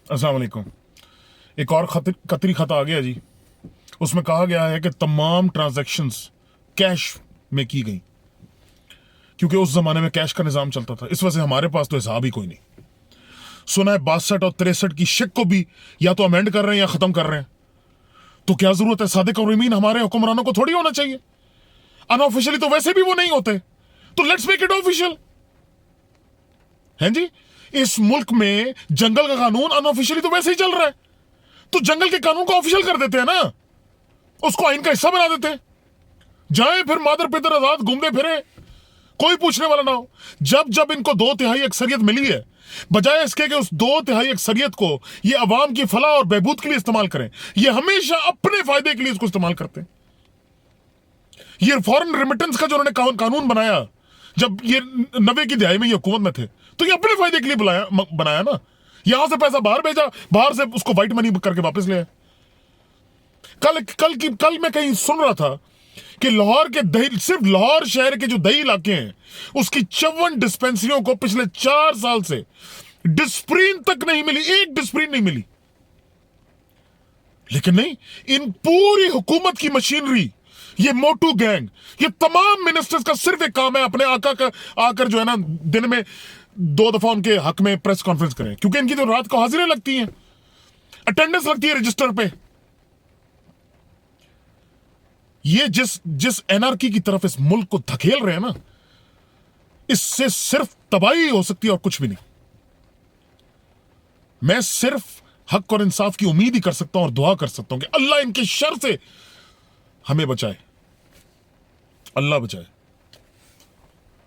अस्सलाम वालेकुम। एक और कतरी खत आ गया जी। उसमें कहा गया है कि तमाम ट्रांजैक्शंस कैश में की गई, क्योंकि उस जमाने में कैश का निजाम चलता था। इस वजह से हमारे पास तो हिसाब ही कोई नहीं। सुना है 62 और 63 की शिक को भी या तो अमेंड कर रहे हैं या खत्म कर रहे हैं। तो क्या जरूरत है? सादिक और मीन हमारे हुक्मरानों को थोड़ी होना चाहिए। अनऑफिशियली तो वैसे भी वो नहीं होते, तो लेट्स मेक इट ऑफिशियल। हैं जी? इस मुल्क में जंगल का कानून अनऑफिशियली तो वैसे ही चल रहा है, तो जंगल के कानून को ऑफिशियल कर देते हैं ना, उसको आइन का हिस्सा बना देते हैं। जाए फिर मादर पितर आजाद घूमते फिरे, कोई पूछने वाला ना हो। जब जब इनको 2/3 अक्सरियत मिली है, बजाय इसके कि उस 2/3 अक्सरियत को ये अवाम की फलाह और बहबूद के लिए इस्तेमाल करें, ये हमेशा अपने फायदे के लिए इसको इस्तेमाल करते हैं। ये फॉरेन रेमिटेंस का जो उन्होंने कानून बनाया, जब ये 90 की दहाई में ये हुकूमत में थे, तो ये अपने फायदे के लिए बनाया ना। यहां से पैसा बाहर भेजा, बाहर से उसको व्हाइट मनी करके वापस ले आए। कल मैं कहीं सुन रहा था कि लाहौर के दही, सिर्फ लाहौर शहर के जो दही इलाके हैं, उसकी 54 डिस्पेंसरियों को पिछले 4 साल से डिस्प्रीन तक नहीं मिली, एक डिस्प्रीन नहीं मिली। लेकिन नहीं, इन पूरी हुकूमत की मशीनरी, ये मोटू गैंग, ये तमाम मिनिस्टर्स का सिर्फ एक काम है, अपने आका का आकर जो है ना, दिन में 2 दफा उनके हक में प्रेस कॉन्फ्रेंस करें, क्योंकि इनकी तो रात को हाजिरें लगती हैं, अटेंडेंस लगती है रजिस्टर पे। ये जिस एनआरकी की तरफ इस मुल्क को धकेल रहे हैं ना, इससे सिर्फ तबाही हो सकती है और कुछ भी नहीं। मैं सिर्फ हक और इंसाफ की उम्मीद ही कर सकता हूं और दुआ कर सकता हूं कि अल्लाह इनके शर से हमें बचाए, अल्लाह बचाए।